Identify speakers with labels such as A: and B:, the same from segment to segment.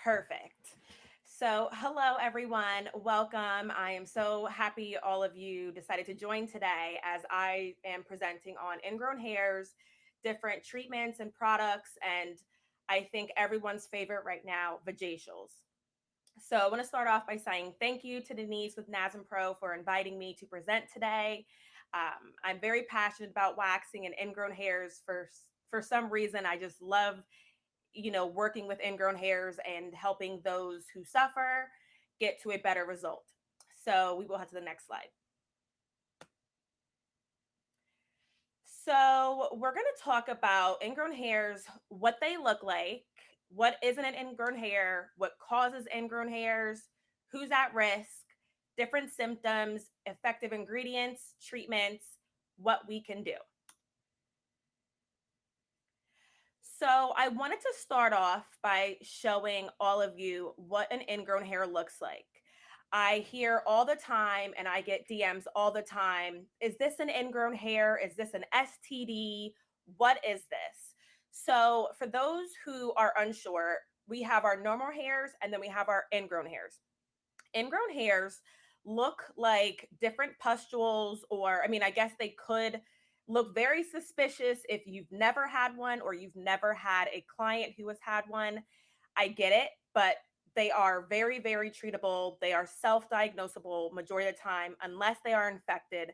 A: Perfect. So, hello everyone. Welcome. I am so happy all of you decided to join today as I am presenting on ingrown hairs, different treatments and products, and I think everyone's favorite right now, Vajacials. So, I want to start off by saying thank you to Denise with NASNPRO for inviting me to present today. I'm very passionate about waxing and ingrown hairs for some reason. I just love working with ingrown hairs and helping those who suffer get to a better result. So we will head to the next slide. So we're going to talk about ingrown hairs, what they look like, what isn't an ingrown hair, what causes ingrown hairs, who's at risk, different symptoms, effective ingredients, treatments, what we can do. So I wanted to start off by showing all of you what an ingrown hair looks like. I hear all the time and I get DMs all the time. Is this an ingrown hair? Is this an STD? What is this? So for those who are unsure, we have our normal hairs and then we have our ingrown hairs. Ingrown hairs look like different pustules, or I guess they could look very suspicious if you've never had one or you've never had a client who has had one. I get it, but they are very, very treatable. They are self diagnosable majority of the time, unless they are infected.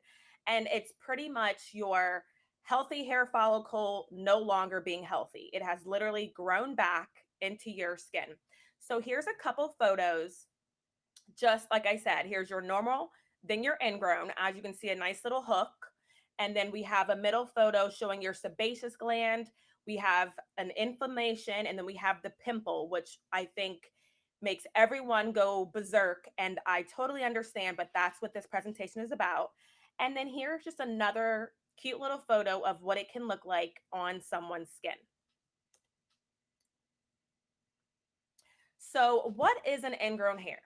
A: And it's pretty much your healthy hair follicle no longer being healthy. It has literally grown back into your skin. So here's a couple photos. Just like I said, here's your normal, then your ingrown. As you can see, a nice little hook. And then we have a middle photo showing your sebaceous gland. We have an inflammation, and then we have the pimple, which I think makes everyone go berserk. And I totally understand, but that's what this presentation is about. And then here's just another cute little photo of what it can look like on someone's skin. So, what is an ingrown hair?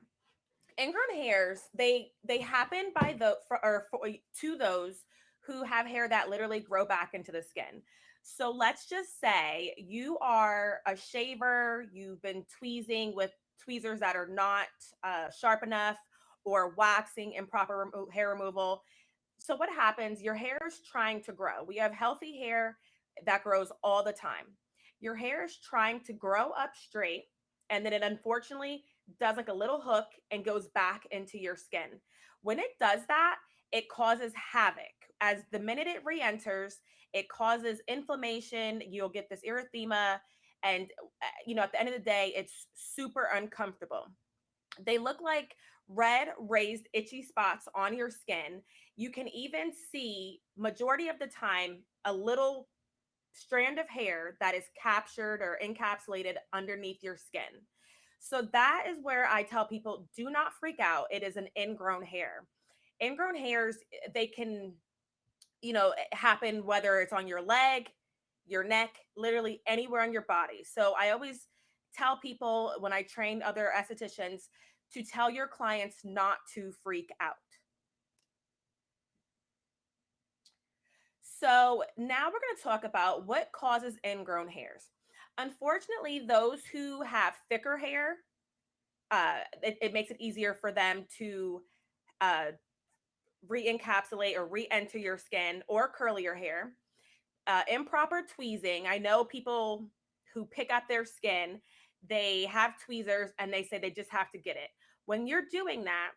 A: Ingrown hairs, they happen by to those who have hair that literally grow back into the skin. So let's just say you are a shaver, you've been tweezing with tweezers that are not sharp enough, or waxing improper hair removal. So what happens? Your hair is trying to grow. We have healthy hair that grows all the time. Your hair is trying to grow up straight, and then it unfortunately does like a little hook and goes back into your skin. When it does that, it causes havoc. As the minute it re-enters, it causes inflammation. You'll get this erythema, and at the end of the day, it's super uncomfortable. They look like red, raised, itchy spots on your skin. You can even see, majority of the time, a little strand of hair that is captured or encapsulated underneath your skin. So that is where I tell people, do not freak out. It is an ingrown hair. Ingrown hairs, they can, happen whether it's on your leg, your neck, literally anywhere on your body. So I always tell people when I train other estheticians to tell your clients not to freak out. So now we're going to talk about what causes ingrown hairs. Unfortunately, those who have thicker hair, it makes it easier for them to uh, re-encapsulate or re-enter your skin, or curlier hair. Improper tweezing. I know people who pick up their skin, they have tweezers and they say they just have to get it. When you're doing that,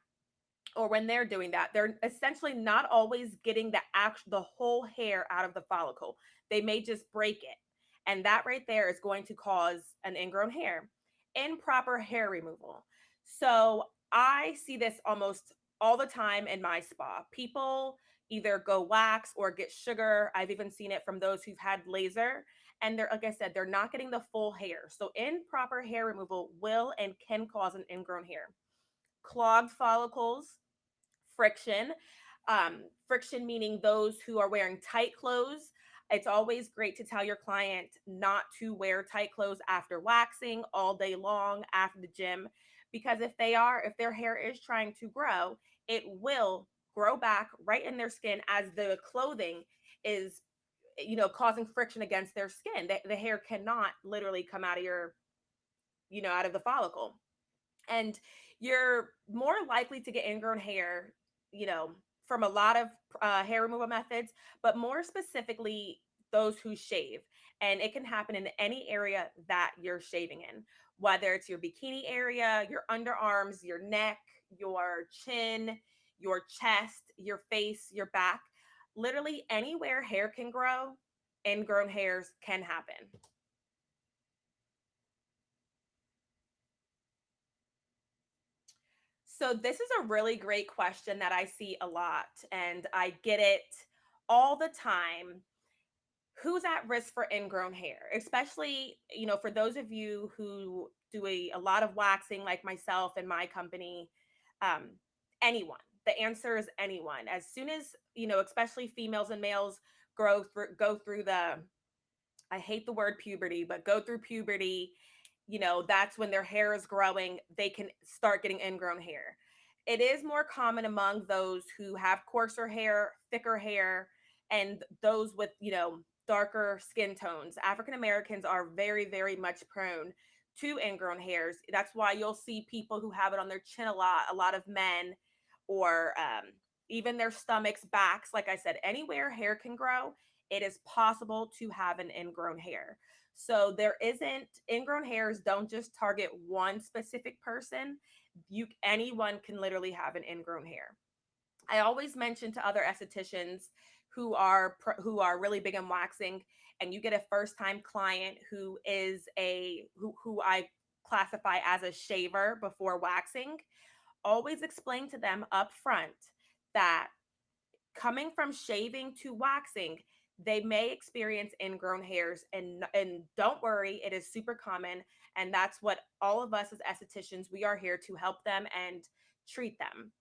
A: or when they're doing that, they're essentially not always getting the whole hair out of the follicle. They may just break it. And that right there is going to cause an ingrown hair. Improper hair removal. So I see this almost all the time in my spa. People either go wax or get sugar. I've even seen it from those who've had laser. And they're, like I said, they're not getting the full hair. So improper hair removal will and can cause an ingrown hair. Clogged follicles, friction. Friction meaning those who are wearing tight clothes. It's always great to tell your client not to wear tight clothes after waxing all day long after the gym, because if their hair is trying to grow, it will grow back right in their skin as the clothing is, causing friction against their skin. The hair cannot literally come out of out of the follicle. And you're more likely to get ingrown hair, from a lot of hair removal methods, but more specifically, those who shave. And it can happen in any area that you're shaving in, whether it's your bikini area, your underarms, your neck, your chin, your chest, your face, your back. Literally anywhere hair can grow, ingrown hairs can happen. So this is a really great question that I see a lot, and I get it all the time. Who's at risk for ingrown hair? Especially, for those of you who do a lot of waxing like myself and my company, um, anyone. The answer is anyone. As soon as, especially females and males go through the, I hate the word puberty, but go through puberty, that's when their hair is growing, they can start getting ingrown hair. It is more common among those who have coarser hair, thicker hair, and those with, darker skin tones. African Americans are very, very much prone to ingrown hairs. That's why you'll see people who have it on their chin a lot of men, or even their stomachs, backs. Like I said, anywhere hair can grow, it is possible to have an ingrown hair. So there isn't, ingrown hairs don't just target one specific person. Anyone can literally have an ingrown hair. I always mention to other estheticians who are really big in waxing, and you get a first time client who is who I classify as a shaver before waxing, always explain to them up front that coming from shaving to waxing, they may experience ingrown hairs, and don't worry, it is super common, and that's what all of us as estheticians, we are here to help them and treat them.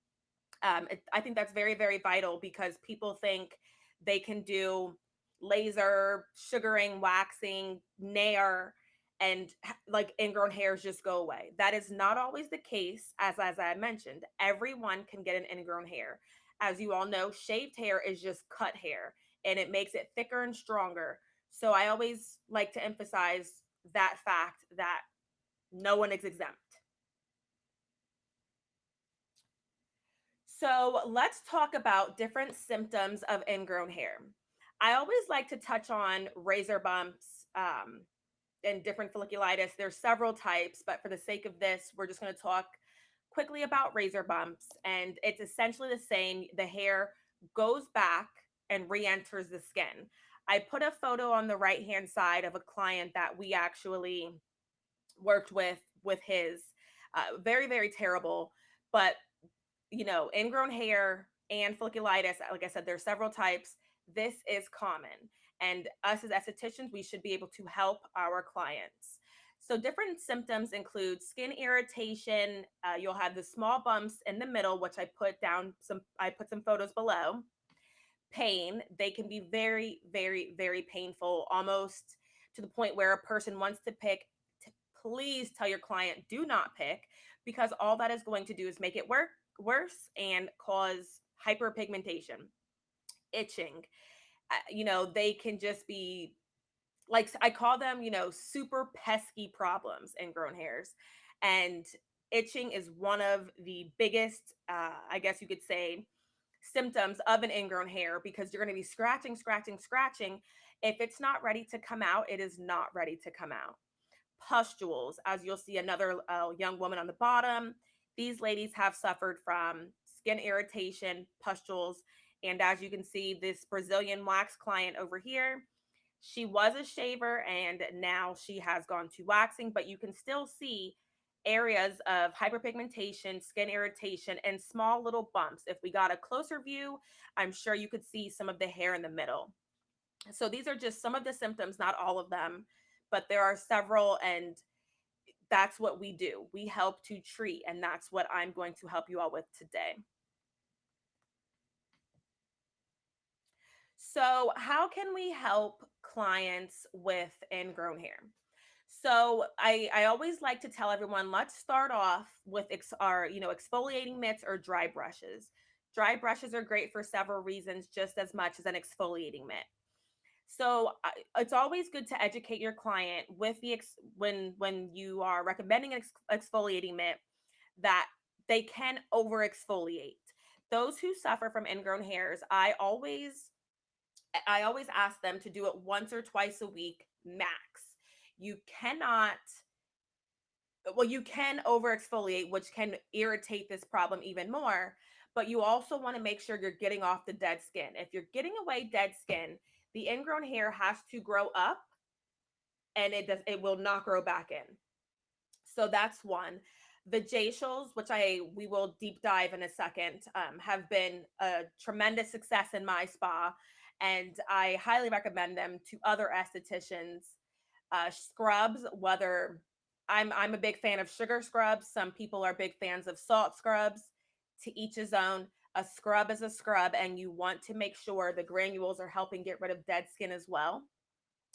A: I think that's very, very vital, because people think they can do laser, sugaring, waxing, nair, and like ingrown hairs just go away. That is not always the case. As I mentioned, everyone can get an ingrown hair. As you all know, shaved hair is just cut hair, and it makes it thicker and stronger. So I always like to emphasize that fact that no one is exempt. So let's talk about different symptoms of ingrown hair. I always like to touch on razor bumps, and different folliculitis. There's several types, but for the sake of this, we're just going to talk quickly about razor bumps. And it's essentially the same. The hair goes back and re-enters the skin. I put a photo on the right hand side of a client that we actually worked with his, very, very terrible. But ingrown hair and folliculitis, like I said, there's several types. This is common. And us as estheticians, we should be able to help our clients. So different symptoms include skin irritation. You'll have the small bumps in the middle, which I put some photos below. Pain, they can be very, very, very painful, almost to the point where a person wants to pick. Please tell your client, do not pick, because all that is going to do is make it worse and cause hyperpigmentation. Itching, they can just be, like I call them, super pesky problems, ingrown hairs. And itching is one of the biggest, I guess you could say, symptoms of an ingrown hair, because you're going to be scratching, scratching, scratching. If it's not ready to come out, it is not ready to come out. Pustules, as you'll see another young woman on the bottom. These ladies have suffered from skin irritation, pustules, and as you can see, this Brazilian wax client over here, she was a shaver and now she has gone to waxing, but you can still see areas of hyperpigmentation, skin irritation, and small little bumps. If we got a closer view, I'm sure you could see some of the hair in the middle. So these are just some of the symptoms, not all of them, but there are several, and that's what we do. We help to treat, and that's what I'm going to help you all with today. So, how can we help clients with ingrown hair? So, I always like to tell everyone, let's start off with our exfoliating mitts or dry brushes. Dry brushes are great for several reasons, just as much as an exfoliating mitt. So it's always good to educate your client with when you are recommending an exfoliating mitt that they can over exfoliate. Those who suffer from ingrown hairs, I always ask them to do it once or twice a week max. You cannot, well, you can over exfoliate, which can irritate this problem even more, but you also want to make sure you're getting off the dead skin. If you're getting away dead skin, the ingrown hair has to grow up, and it will not grow back in. So that's one. Vajacials, which we will deep dive in a second, have been a tremendous success in my spa, and I highly recommend them to other estheticians. Scrubs, whether I'm a big fan of sugar scrubs. Some people are big fans of salt scrubs. To each his own. A scrub is a scrub, and you want to make sure the granules are helping get rid of dead skin as well.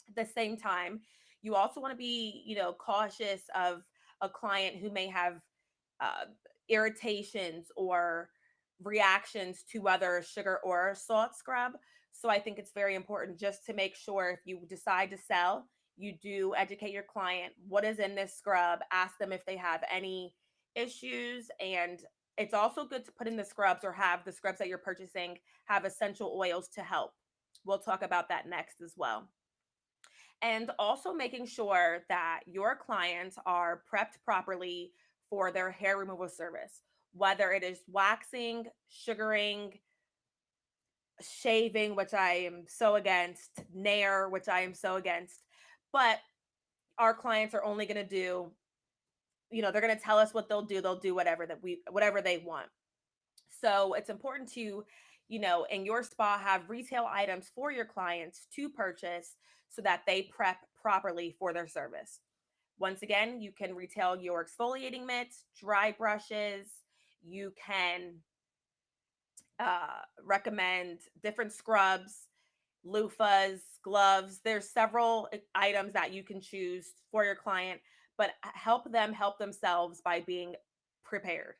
A: At the same time, you also want to be, cautious of a client who may have uh, irritations or reactions to whether a sugar or a salt scrub. So I think it's very important just to make sure if you decide to sell, you do educate your client what is in this scrub, ask them if they have any issues, and it's also good to put in the scrubs or have the scrubs that you're purchasing have essential oils to help. We'll talk about that next as well. And also making sure that your clients are prepped properly for their hair removal service, whether it is waxing, sugaring, shaving, which I am so against, nair, which I am so against. But our clients are only going to do, they're going to tell us what they'll do. They'll do whatever they want. So it's important to, in your spa, have retail items for your clients to purchase so that they prep properly for their service. Once again, you can retail your exfoliating mitts, dry brushes. You can recommend different scrubs, loofahs, gloves. There's several items that you can choose for your client, but help them help themselves by being prepared.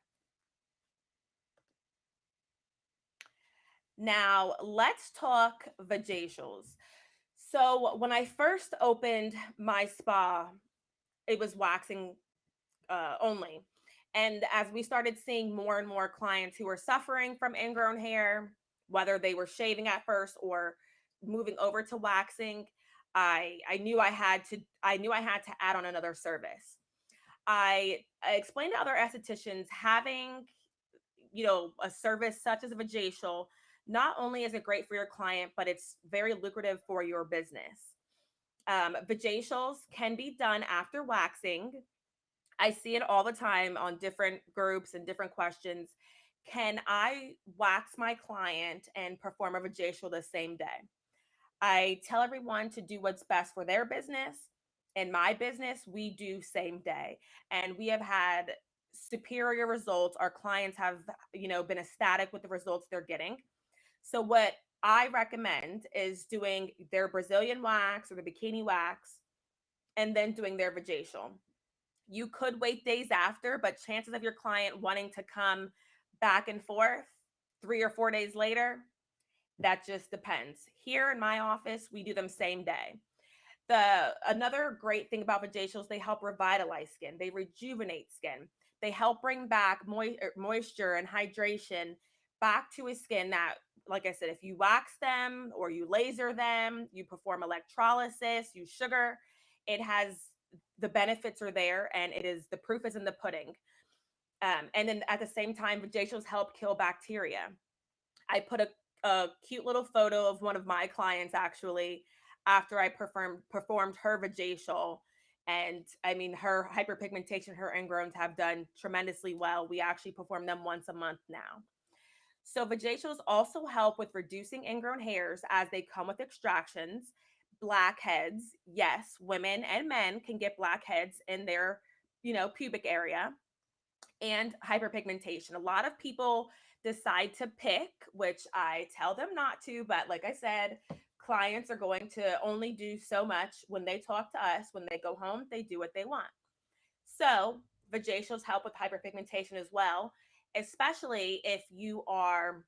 A: Now, let's talk vajacials. So, when I first opened my spa, it was waxing only. And as we started seeing more and more clients who were suffering from ingrown hair, whether they were shaving at first or moving over to waxing, I knew I had to add on another service. I explained to other estheticians having, a service such as a vajacial, not only is it great for your client, but it's very lucrative for your business. Vajacials can be done after waxing. I see it all the time on different groups and different questions. Can I wax my client and perform a vajacial the same day? I tell everyone to do what's best for their business. In my business, we do same day, and we have had superior results. Our clients have, been ecstatic with the results they're getting. So what I recommend is doing their Brazilian wax or the bikini wax and then doing their vajacial. You could wait days after, but chances of your client wanting to come back and forth 3 or 4 days later, that just depends. Here in my office, we do them same day. Another great thing about vajacials, they help revitalize skin. They rejuvenate skin. They help bring back moisture and hydration back to a skin that, like I said, if you wax them or you laser them, you perform electrolysis, use sugar, it has the benefits are there, and the proof is in the pudding. And then at the same time, vajacials help kill bacteria. I put a cute little photo of one of my clients actually after I performed her vajacial. And I mean, her hyperpigmentation, her ingrowns have done tremendously well. We actually perform them once a month now. So vajacials also help with reducing ingrown hairs as they come with extractions. Blackheads, yes, women and men can get blackheads in their, pubic area, and hyperpigmentation. A lot of people decide to pick, which I tell them not to, but like I said, clients are going to only do so much when they talk to us. When they go home, they do what they want. So, vajacials help with hyperpigmentation as well, especially if you are,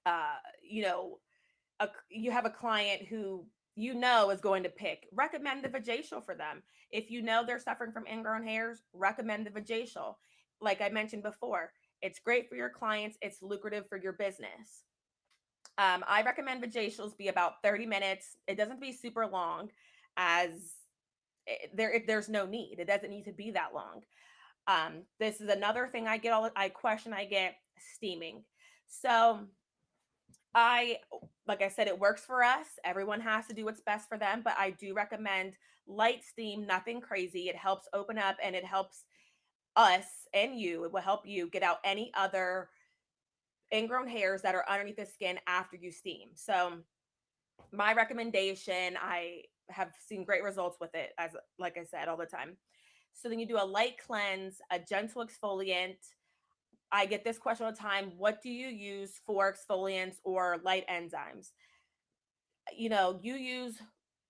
A: uh, you know, you have a client who is going to pick, recommend the Vajacial for them. If you know they're suffering from ingrown hairs, recommend the Vajacial. Like I mentioned before, it's great for your clients, it's lucrative for your business. I recommend Vajacials be about 30 minutes. It doesn't be super long, as there's no need. It doesn't need to be that long. This is another thing I get I get, steaming. So I, like I said, it works for us. Everyone has to do what's best for them, but I do recommend light steam, nothing crazy. It helps open up and it helps us and you. It will help you get out any other ingrown hairs that are underneath the skin after you steam. So my recommendation, I have seen great results with it, as like I said, all the time. So then you do a light cleanse, a gentle exfoliant. I get this question all the time. What do you use for exfoliants or light enzymes?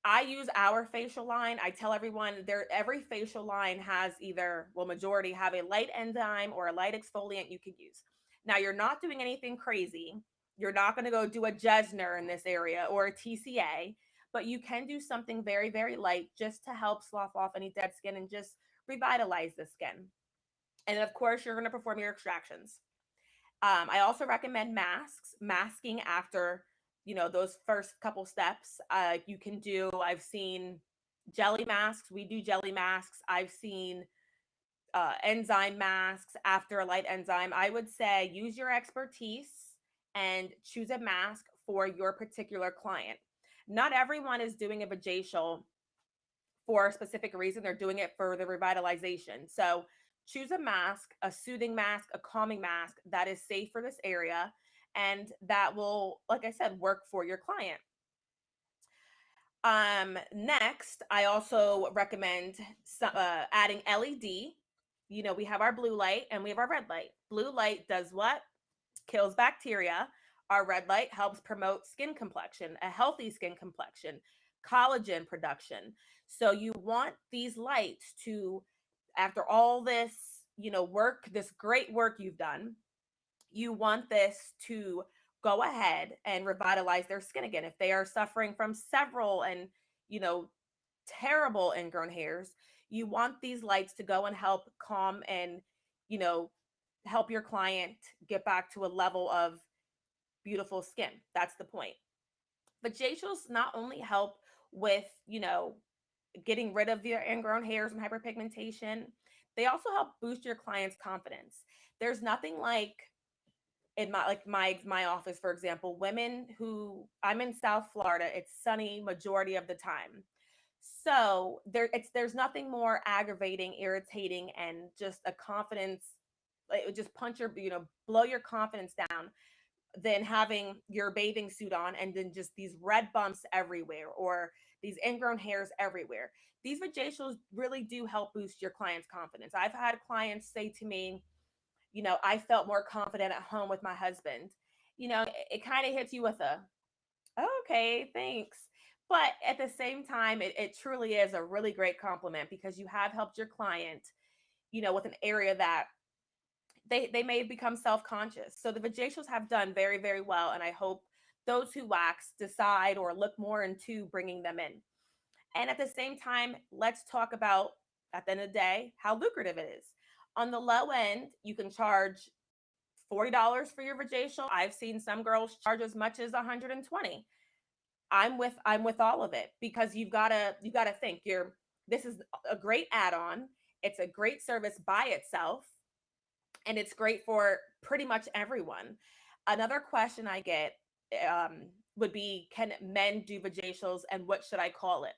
A: I use our facial line. I tell everyone every facial line has either, well, majority have a light enzyme or a light exfoliant you can use. Now, you're not doing anything crazy. You're not going to go do a Jesner in this area or a TCA, but you can do something very, very light just to help slough off any dead skin and just revitalize the skin. And then, of course, you're going to perform your extractions. I also recommend masking after, those first couple steps. You can do, I've seen jelly masks. We do jelly masks. I've seen enzyme masks after a light enzyme. I would say use your expertise and choose a mask for your particular client. Not everyone is doing a vajacial for a specific reason. They're doing it for the revitalization. So choose a mask, a soothing mask, a calming mask that is safe for this area and that will, like I said, work for your client. Next, I also recommend adding LED. We have our blue light and we have our red light. Blue light does what? Kills bacteria. Our red light helps promote skin complexion, a healthy skin complexion, collagen production. So you want these lights to, after all this, work, this great work you've done, you want this to go ahead and revitalize their skin again. If they are suffering from several and, you know, terrible ingrown hairs, you want these lights to go and help calm and, you know, help your client get back to a level of beautiful skin. That's the point. But facials not only help with, getting rid of their ingrown hairs and hyperpigmentation, they also help boost your client's confidence. There's nothing like in my office, for example, women who, I'm in South Florida, it's sunny majority of the time. So there's nothing more aggravating, irritating, and just a confidence, it would just punch your, blow your confidence down than having your bathing suit on and then just these red bumps everywhere or these ingrown hairs everywhere. These vajacials really do help boost your client's confidence. I've had clients say to me, I felt more confident at home with my husband. It kind of hits you with a, okay, thanks. But at the same time, it truly is a really great compliment because you have helped your client, with an area that they may become self-conscious. So the vajacials have done very, very well. And I hope those who wax decide or look more into bringing them in. And at the same time, let's talk about, at the end of the day, how lucrative it is. On the low end, you can charge $40 for your vajacial. I've seen some girls charge as much as 120. I'm with all of it because you gotta think this is a great add-on. It's a great service by itself, and it's great for pretty much everyone. Another question I get would be, can men do vajacials and what should I call it?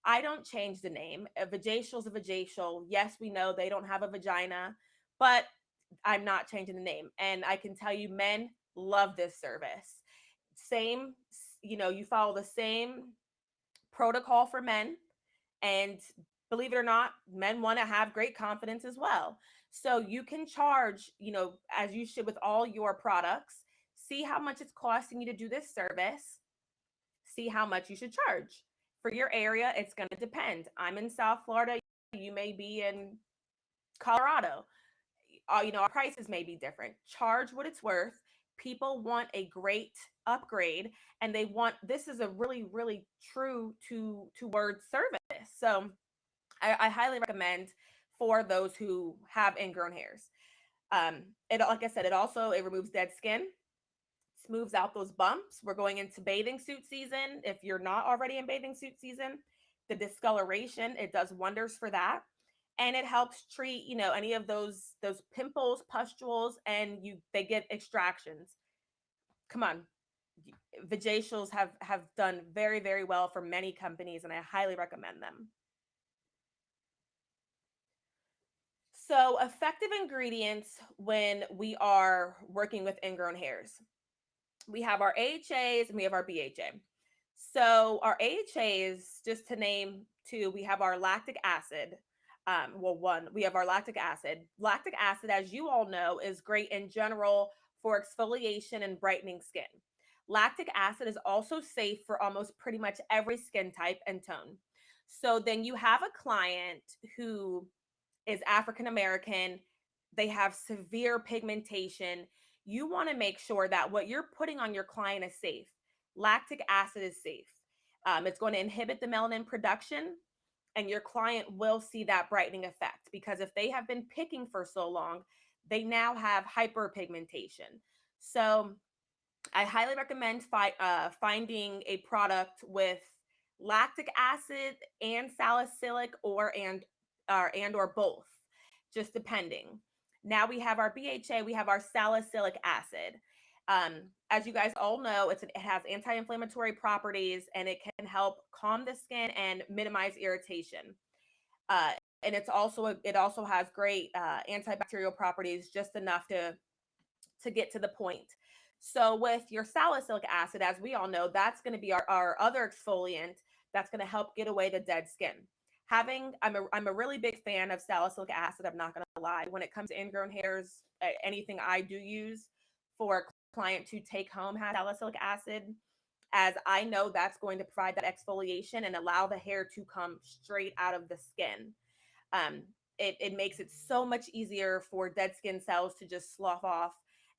A: I don't change the name. A vajacial is a vajacial. Yes, we know they don't have a vagina, but I'm not changing the name. And I can tell you, men love this service. Same, you follow the same protocol for men. And believe it or not, men want to have great confidence as well. So you can charge, as you should with all your products, see how much it's costing you to do this service, see how much you should charge. For your area, it's going to depend. I'm in South Florida. You may be in Colorado. Our prices may be different. Charge what it's worth. People want a great upgrade, and they want, this is a really, really true to word service. So I highly recommend for those who have ingrown hairs. It, like I said, it removes dead skin, smooths out those bumps. We're going into bathing suit season. If you're not already in bathing suit season, the discoloration, it does wonders for that. And it helps treat, any of those pimples, pustules, and they get extractions. Come on. Vajacials have done very, very well for many companies, and I highly recommend them. So, effective ingredients when we are working with ingrown hairs. We have our AHAs and we have our BHA. So, our AHAs, just to name two, we have our lactic acid. One, we have our lactic acid. Lactic acid, as you all know, is great in general for exfoliation and brightening skin. Lactic acid is also safe for almost pretty much every skin type and tone. So, then you have a client who is African American, they have severe pigmentation. You want to make sure that what you're putting on your client is safe. Lactic acid is safe. It's going to inhibit the melanin production, and your client will see that brightening effect, because if they have been picking for so long, they now have hyperpigmentation. So I highly recommend finding a product with lactic acid and salicylic, or both, just depending. Now we have our BHA, we have our salicylic acid. As you guys all know, it has anti-inflammatory properties, and it can help calm the skin and minimize irritation. Uh, and it also has great antibacterial properties, just enough to get to the point. So with your salicylic acid, as we all know, that's going to be our other exfoliant that's going to help get away the dead skin. I'm a really big fan of salicylic acid. I'm not going to lie. When it comes to ingrown hairs, anything I do use for a client to take home has salicylic acid, as I know that's going to provide that exfoliation and allow the hair to come straight out of the skin. Um, it makes it so much easier for dead skin cells to just slough off.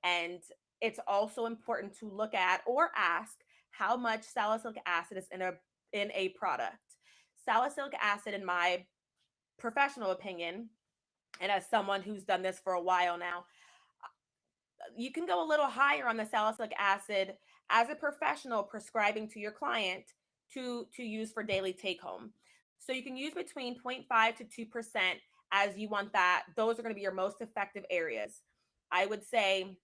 A: And it's also important to look at or ask how much salicylic acid is in a product. Salicylic acid, in my professional opinion, and as someone who's done this for a while now, you can go a little higher on the salicylic acid as a professional prescribing to your client to use for daily take home. So you can use between 0.5 to 2% as you want that. Those are going to be your most effective areas. I would say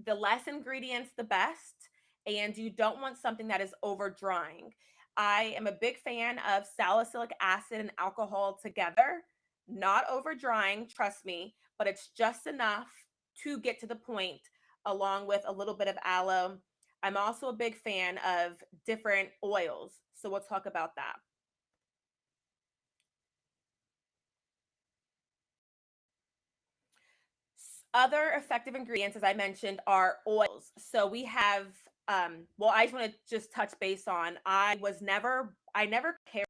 A: the less ingredients, the best, and you don't want something that is over drying. I am a big fan of salicylic acid and alcohol together, not over drying, trust me, but it's just enough to get to the point, along with a little bit of aloe. I'm also a big fan of different oils, so we'll talk about that. Other effective ingredients, as I mentioned, are oils. So we have, I just want to just touch base on, I never cared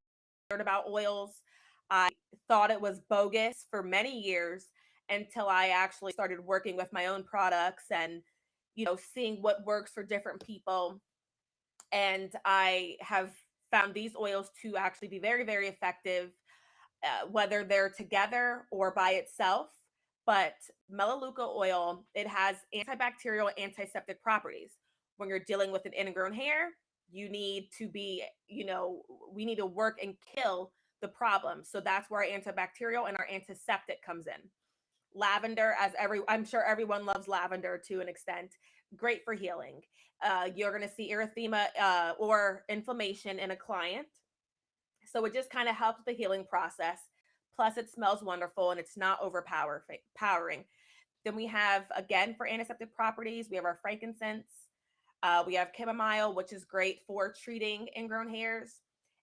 A: about oils. I thought it was bogus for many years until I actually started working with my own products and, seeing what works for different people. And I have found these oils to actually be very, very effective, whether they're together or by itself. But Melaleuca oil, it has antibacterial, antiseptic properties. When you're dealing with an ingrown hair, you need to be, we need to work and kill the problem. So that's where our antibacterial and our antiseptic comes in. Lavender, I'm sure everyone loves lavender to an extent. Great for healing. You're going to see erythema or inflammation in a client. So it just kind of helps the healing process. Plus, it smells wonderful and it's not overpowering. Then we have, again, for antiseptic properties, we have our frankincense. We have chamomile, which is great for treating ingrown hairs,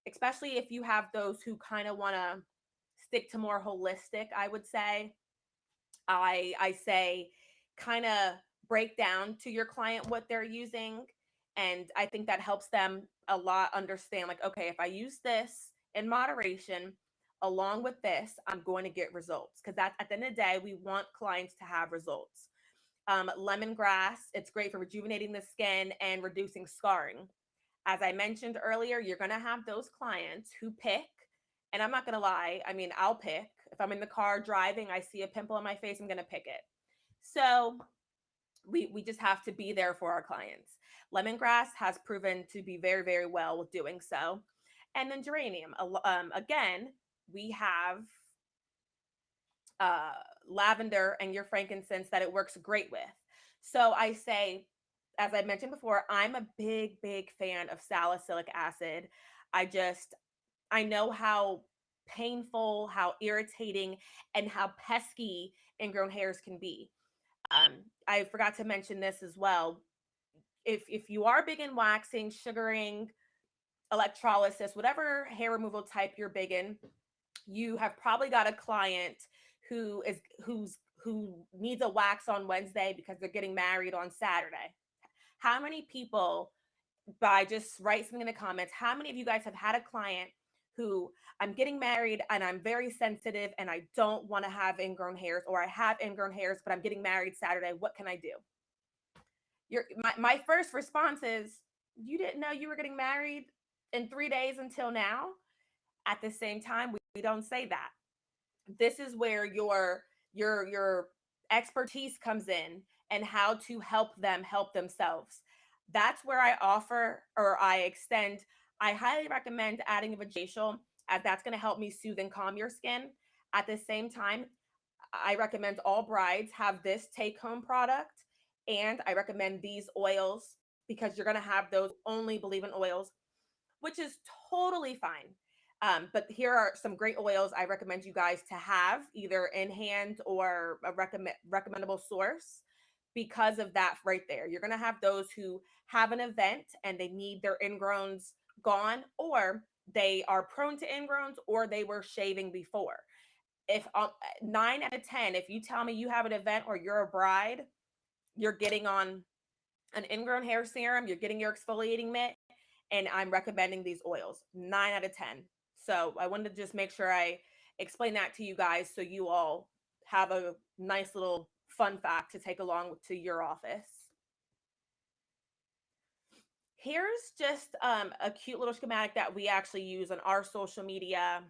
A: especially if you have those who kind of want to stick to more holistic, I would say. I say kind of break down to your client what they're using. And I think that helps them a lot understand, like, okay, if I use this in moderation along with this, I'm going to get results. Because at the end of the day, we want clients to have results. Lemongrass, it's great for rejuvenating the skin and reducing scarring. As I mentioned earlier, you're going to have those clients who pick, and I'm not going to lie, I mean, I'll pick. If I'm in the car driving, I see a pimple on my face, I'm going to pick it. So we just have to be there for our clients. Lemongrass has proven to be very, very well with doing so. And then geranium. Again, we have uh, lavender and your frankincense that it works great with. So I say, as I mentioned before, I'm a big, big fan of salicylic acid. I know how painful, how irritating, and how pesky ingrown hairs can be. Um, I forgot to mention this as well. If you are big in waxing, sugaring, electrolysis, whatever hair removal type you're big in, you have probably got a client who needs a wax on Wednesday because they're getting married on Saturday. How many people, by just write something in the comments, how many of you guys have had a client who, I'm getting married and I'm very sensitive and I don't want to have ingrown hairs, or I have ingrown hairs but I'm getting married Saturday, what can I do? My first response is, you didn't know you were getting married in 3 days until now? At the same time, we don't say that. This is where your expertise comes in, and how to help them help themselves. That's where I offer, or I extend, I highly recommend adding a vajacial, as that's going to help me soothe and calm your skin. At the same time, I recommend all brides have this take home product, and I recommend these oils because you're going to have those only believe in oils, which is totally fine. But here are some great oils I recommend you guys to have either in hand or a recommendable source. Because of that right there, you're going to have those who have an event and they need their ingrowns gone, or they are prone to ingrowns, or they were shaving before. If 9 out of 10, if you tell me you have an event or you're a bride, you're getting on an ingrown hair serum, you're getting your exfoliating mitt, and I'm recommending these oils 9 out of 10. So I wanted to just make sure I explain that to you guys so you all have a nice little fun fact to take along to your office. Here's just a cute little schematic that we actually use on our social media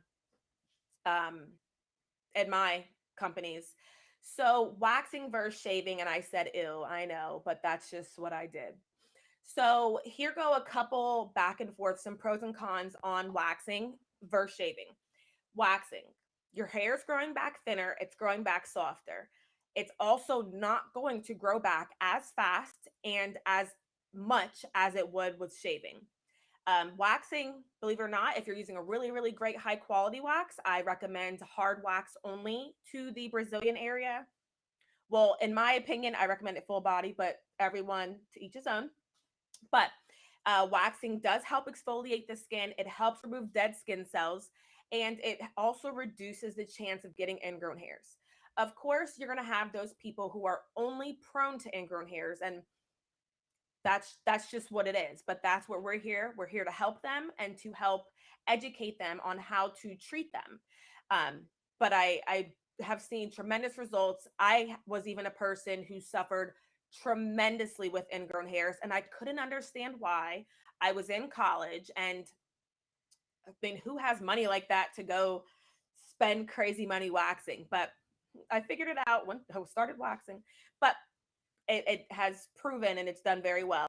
A: um, at my companies. So waxing versus shaving, and I said, ew, I know, but that's just what I did. So here go a couple back and forth, some pros and cons on waxing versus shaving. Waxing, your hair is growing back thinner, it's growing back softer. It's also not going to grow back as fast and as much as it would with shaving. Waxing, believe it or not, if you're using a really, really great high quality wax, I recommend hard wax only to the Brazilian area. Well, in my opinion, I recommend it full body, but everyone to each his own. But waxing does help exfoliate the skin. It helps remove dead skin cells, and it also reduces the chance of getting ingrown hairs. Of course, you're going to have those people who are only prone to ingrown hairs, and that's just what it is. But that's what we're here. We're here to help them and to help educate them on how to treat them. But I have seen tremendous results. I was even a person who suffered tremendously with ingrown hairs, and I couldn't understand why. I was in college, and I mean, who has money like that to go spend crazy money waxing? But I figured it out when I started waxing. But it has proven, and it's done very well.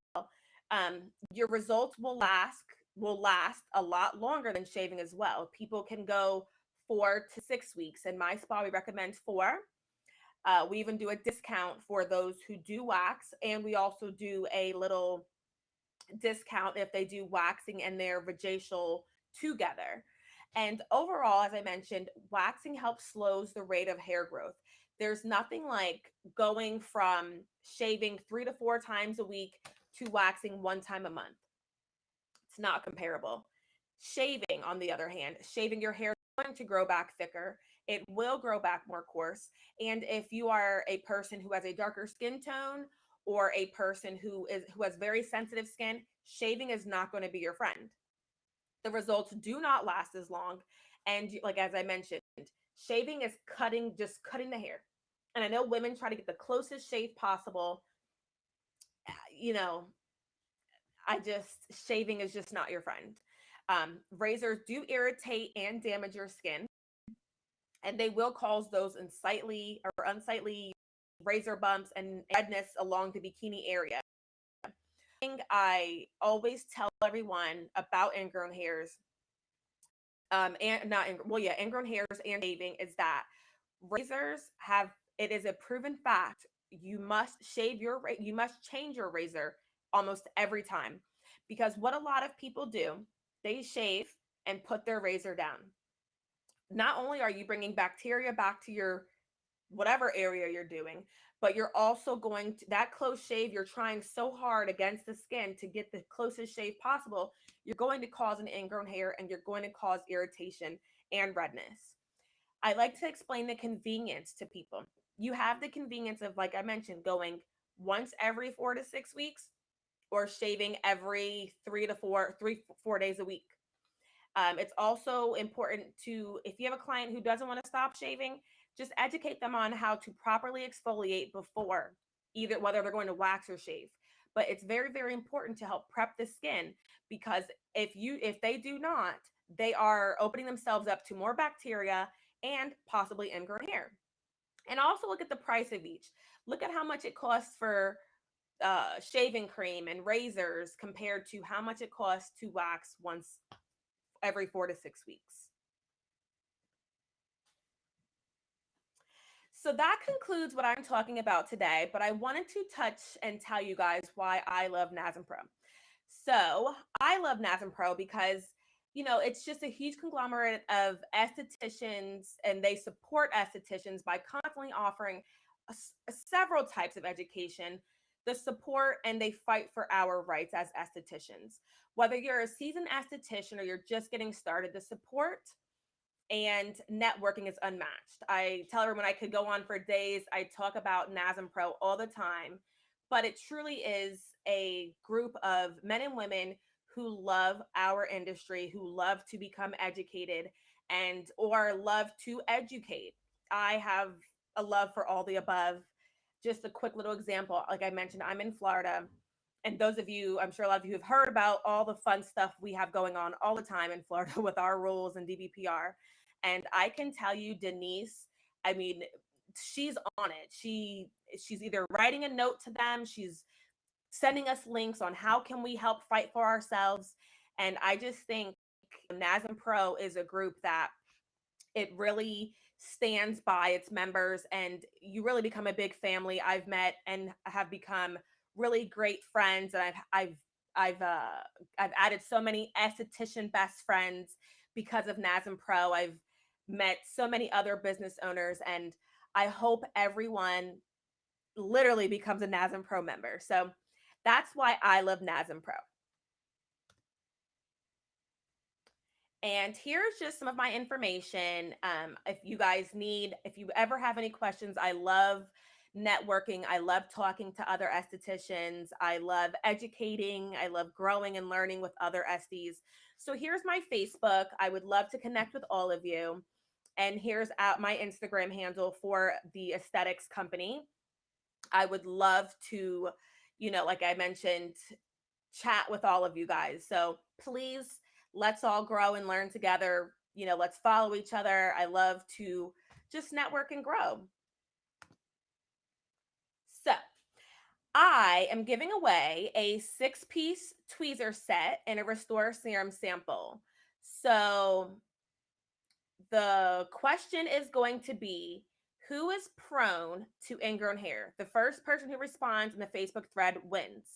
A: Your results will last a lot longer than shaving as well. People can go 4 to 6 weeks. In my spa, we recommend 4. We even do a discount for those who do wax, and we also do a little discount if they do waxing and their vajacial together. And overall, as I mentioned, waxing helps slows the rate of hair growth. There's nothing like going from shaving 3 to 4 times a week to waxing 1 time a month. It's not comparable. Shaving, on the other hand, shaving your hair is going to grow back thicker. It will grow back more coarse. And if you are a person who has a darker skin tone, or a person who has very sensitive skin, shaving is not going to be your friend. The results do not last as long. And like as I mentioned, shaving is just cutting the hair. And I know women try to get the closest shave possible. You know, shaving is just not your friend. Razors do irritate and damage your skin, and they will cause those unsightly razor bumps and redness along the bikini area. I always tell everyone about ingrown hairs, and not ingrown hairs and shaving, is that razors have, it is a proven fact, you must you must change your razor almost every time, because what a lot of people do, they shave and put their razor down. Not only are you bringing bacteria back to your whatever area you're doing, but you're also going to, that close shave, you're trying so hard against the skin to get the closest shave possible, you're going to cause an ingrown hair and you're going to cause irritation and redness. I like to explain the convenience to people. You have the convenience of, like I mentioned, going once every 4 to 6 weeks, or shaving every 4 days a week. It's also important to, if you have a client who doesn't want to stop shaving, just educate them on how to properly exfoliate before, either whether they're going to wax or shave. But it's very, very important to help prep the skin, because if they do not, they are opening themselves up to more bacteria and possibly ingrown hair. And also look at the price of each. Look at how much it costs for shaving cream and razors compared to how much it costs to wax once every 4 to 6 weeks. So that concludes what I'm talking about today, but I wanted to touch and tell you guys why I love NASNPRO. So I love NASNPRO because, it's just a huge conglomerate of estheticians, and they support estheticians by constantly offering several types of education, the support, and they fight for our rights as estheticians. Whether you're a seasoned esthetician or you're just getting started, the support and networking is unmatched. I tell everyone I could go on for days. I talk about NASNPRO all the time, but it truly is a group of men and women who love our industry, who love to become educated and or love to educate. I have a love for all the above. Just a quick little example, like I mentioned, I'm in Florida. And those of you, I'm sure a lot of you have heard about all the fun stuff we have going on all the time in Florida with our rules and DBPR. And I can tell you, Denise, I mean, she's on it. She's either writing a note to them, she's sending us links on how can we help fight for ourselves. And I just think NASNPRO is a group that it really stands by its members, and you really become a big family. I've met and have become really great friends, and I've added so many esthetician best friends because of NASNPRO. I've met so many other business owners, and I hope everyone literally becomes a NASNPRO member. So that's why I love NASNPRO. And here's just some of my information. If you ever have any questions, I love networking. I love talking to other estheticians. I love educating. I love growing and learning with other esties. So here's my Facebook. I would love to connect with all of you. And here's my Instagram handle for the aesthetics company. I would love to, like I mentioned, chat with all of you guys. So please, let's all grow and learn together. Let's follow each other. I love to just network and grow. So I am giving away a 6-piece tweezer set and a Restore Serum sample. So the question is going to be, who is prone to ingrown hair? The first person who responds in the Facebook thread wins.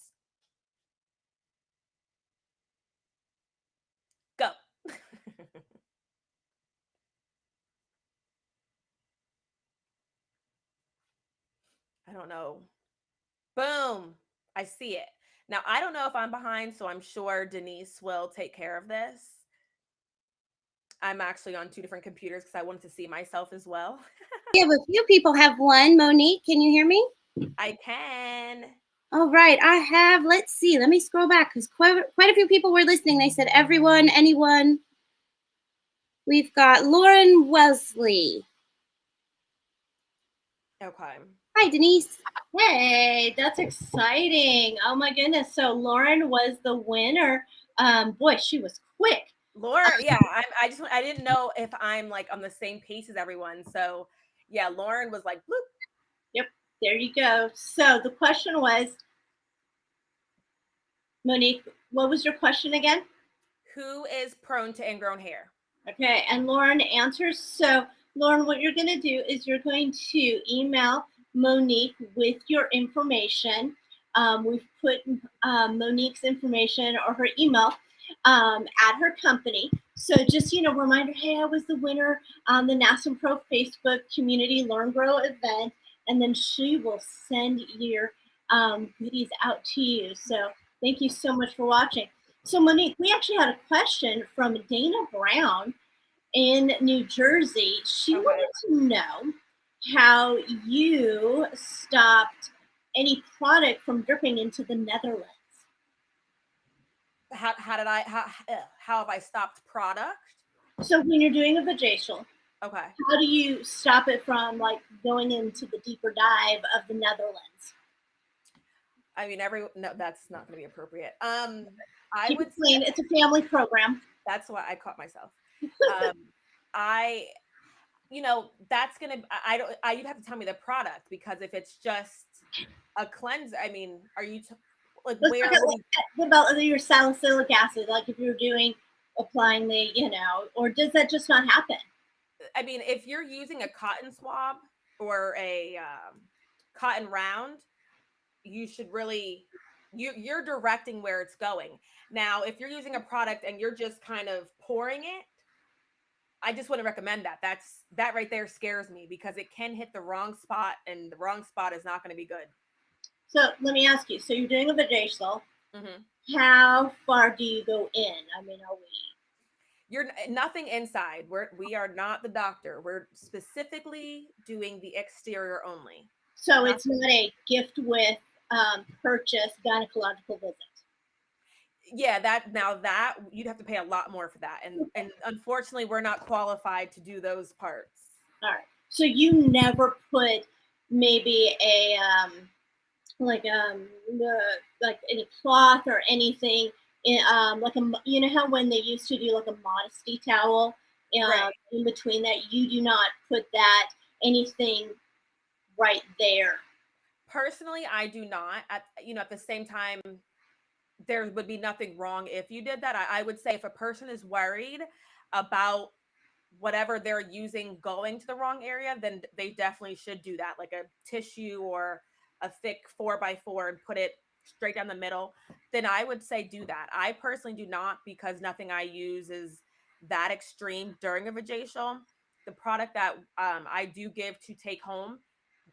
A: Go. I don't know. Boom. I see it. Now, I don't know if I'm behind, so I'm sure Denise will take care of this. I'm actually on 2 different computers because I wanted to see myself as well.
B: Yeah, a few people have won. Monique, can you hear me?
A: I can.
B: All right, I have, let's see, let me scroll back because quite a few people were listening. They said everyone, anyone. We've got Lauren Wesley.
A: Okay.
B: Hi, Denise.
C: Hey, that's exciting. Oh my goodness. So Lauren was the winner. Boy, she was quick.
A: Laura, yeah, I didn't know if I'm like on the same pace as everyone. So yeah, Lauren was like, bloop.
C: Yep, there you go. So the question was, Monique, what was your question again?
A: Who is prone to ingrown hair?
C: Okay, and Lauren answers. So Lauren, what you're going to do is you're going to email Monique with your information. We've put Monique's information or her email at her company. So just, reminder, hey, I was the winner on the NASNPRO Facebook Community Learn Grow event. And then she will send your goodies out to you. So thank you so much for watching. So Monique, we actually had a question from Dana Brown in New Jersey. She wanted to know how you stopped any product from dripping into the Netherlands.
A: How have I stopped product?
C: So when you're doing a vajacial,
A: okay,
C: how do you stop it from like going into the deeper dive of the Netherlands?
A: I mean, no, that's not going to be appropriate.
C: Keep it clean. It's a family program.
A: That's why I caught myself. That's gonna. You'd have to tell me the product, because if it's just a cleanser, I mean, are you like where?
C: About your salicylic acid, like if you're applying the, or does that just not happen?
A: I mean, if you're using a cotton swab or a cotton round, you should really you're directing where it's going. Now, if you're using a product and you're just kind of pouring it, I just wouldn't recommend that. That right there scares me, because it can hit the wrong spot, and the wrong spot is not going to be good.
C: So let me ask you. So you're doing a vajacial. How far do you go in? I mean,
A: You're nothing inside. We are not the doctor. We're specifically doing the exterior only.
C: So it's not a gift with purchase gynecological visit.
A: Yeah, that you'd have to pay a lot more for that, and unfortunately, we're not qualified to do those parts.
C: All right. So you never put maybe a like any cloth or anything in like you know how when they used to do like a modesty towel in between that, you do not put that anything right there.
A: Personally, I do not. At the same time, there would be nothing wrong if you did that. I would say if a person is worried about whatever they're using going to the wrong area, then they definitely should do that, like a tissue or a thick 4x4, and put it straight down the middle. Then I would say do that. I personally do not, because nothing I use is that extreme during a vajacial. The product that I do give to take home,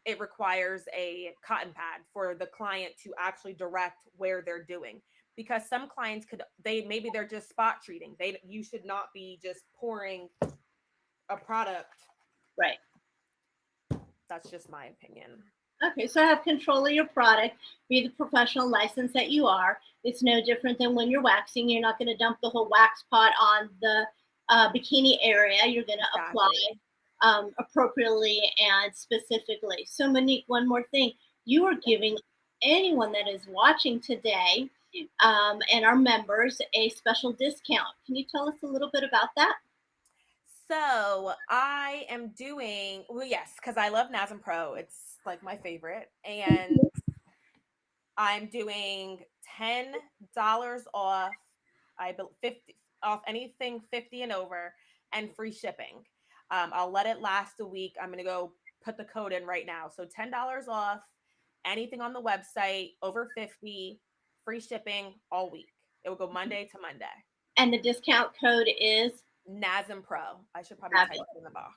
A: it requires a cotton pad for the client to actually direct where they're doing, because some clients maybe they're just spot treating. You should not be just pouring a product.
C: Right.
A: That's just my opinion.
C: Okay, so have control of your product, be the professional license that you are. It's no different than when you're waxing. You're not going to dump the whole wax pot on the bikini area. You're going to apply appropriately and specifically. So Monique, one more thing. You are giving anyone that is watching today and our members a special discount. Can you tell us a little bit about that?
A: So I am doing, well, yes, because I love NASNPRO. It's like my favorite. And I'm doing $10 off, 50 off anything 50 and over, and free shipping. I'll let it last a week. I'm going to go put the code in right now. So $10 off anything on the website over 50, free shipping all week. It will go Monday to Monday.
C: And the discount code is?
A: NASNPRO. I should probably type it in the box.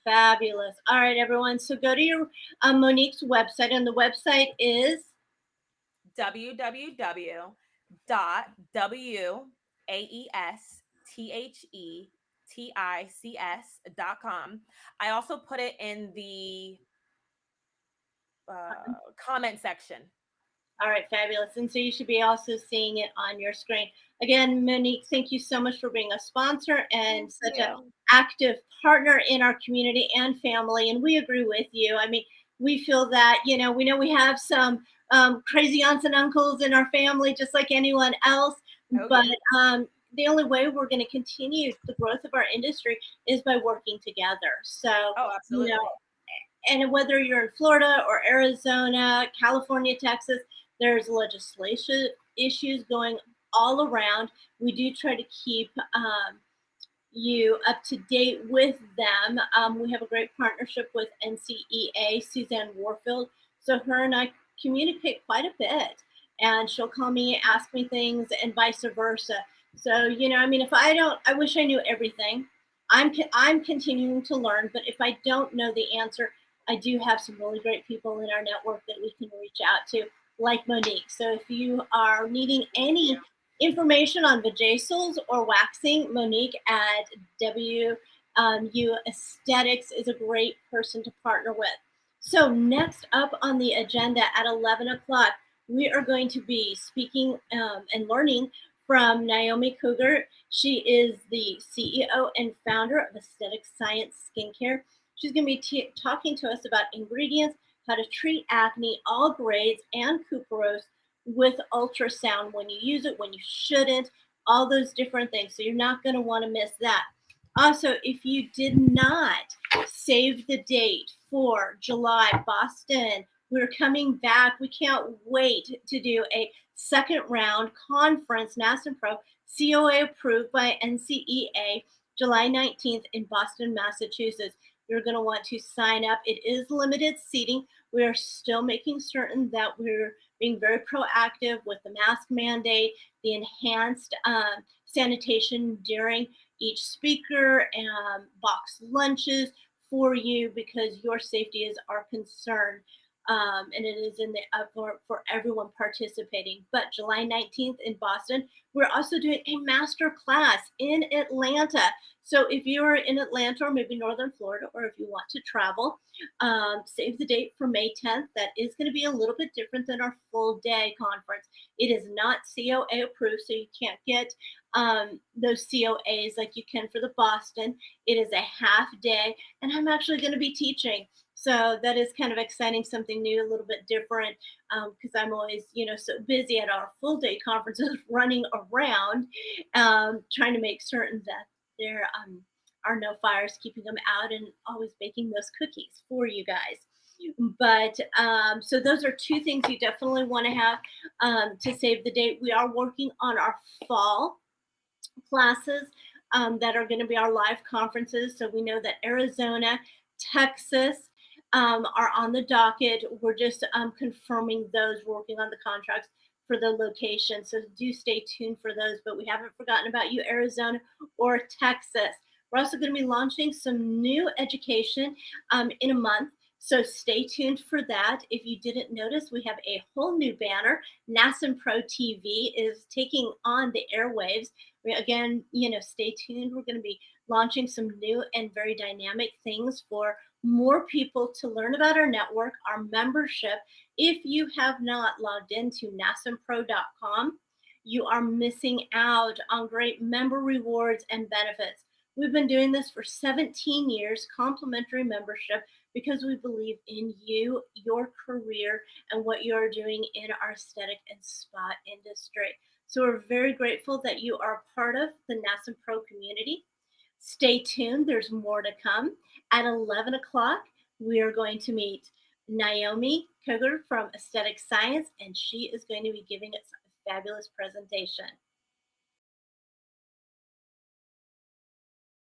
C: Fabulous. All right, everyone. So go to your Monique's website, and the website is
A: www.waesthetics.com. I also put it in the comment section.
C: All right, fabulous. And so you should be also seeing it on your screen. Again, Monique, thank you so much for being a sponsor and such an active partner in our community and family. And we agree with you. I mean, We feel that, we know we have some crazy aunts and uncles in our family, just like anyone else.
A: Oh,
C: But
A: yeah.
C: the only way we're going to continue the growth of our industry is by working together. So,
A: Oh,
C: you know,
A: absolutely.
C: and whether you're in Florida or Arizona, California, Texas, there's legislation issues going all around. We do try to keep you up to date with them. We have a great partnership with NCEA, Suzanne Warfield. So her and I communicate quite a bit, and she'll call me, ask me things, and vice versa. So, I mean, if I don't, I wish I knew everything. I'm continuing to learn, but if I don't know the answer, I do have some really great people in our network that we can reach out to, like Monique. So if you are needing any information on vajacials or waxing, Monique at WU Aesthetics is a great person to partner with. So next up on the agenda at 11 o'clock, we are going to be speaking and learning from Naomi Cougar. She is the CEO and founder of Aesthetic Science Skincare. She's going to be talking to us about ingredients, how to treat acne, all grades, and cuperose with ultrasound, when you use it, when you shouldn't, all those different things. So you're not going to want to miss that. Also, if you did not save the date for July, Boston, we're coming back. We can't wait to do a second round conference, NASNPRO, COA approved by NCEA, July 19th in Boston, Massachusetts. You're going to want to sign up. It is limited seating. We are still making certain that we're being very proactive with the mask mandate, the enhanced sanitation during each speaker, and box lunches for you, because your safety is our concern. And it is in the for everyone participating. But July 19th in Boston, we're also doing a master class in Atlanta. So if you're in Atlanta or maybe Northern Florida, or if you want to travel, save the date for May 10th. That is going to be a little bit different than our full day conference. It is not COA approved, so you can't get those COAs like you can for the Boston. It is a half day, and I'm actually going to be teaching. So that is kind of exciting, something new, a little bit different, because I'm always, so busy at our full day conferences running around, trying to make certain that there are no fires keeping them out, and always baking those cookies for you guys. But so those are two things you definitely want to have to save the date. We are working on our fall classes that are going to be our live conferences. So we know that Arizona, Texas are on the docket. We're just confirming those, working on the contracts for the location. So do stay tuned for those, but we haven't forgotten about you, Arizona or Texas. We're also going to be launching some new education in a month. So stay tuned for that. If you didn't notice, we have a whole new banner. NASNPRO TV is taking on the airwaves. Again, stay tuned. We're going to be launching some new and very dynamic things for more people to learn about our network, our membership. If you have not logged into NASNPRO.com, you are missing out on great member rewards and benefits. We've been doing this for 17 years, complimentary membership, because we believe in you, your career, and what you're doing in our aesthetic and spa industry. So we're very grateful that you are part of the NASNPRO community. Stay tuned. There's more to come. At 11 o'clock, we are going to meet Naomi Cougar from Aesthetic Science, and she is going to be giving us a fabulous presentation.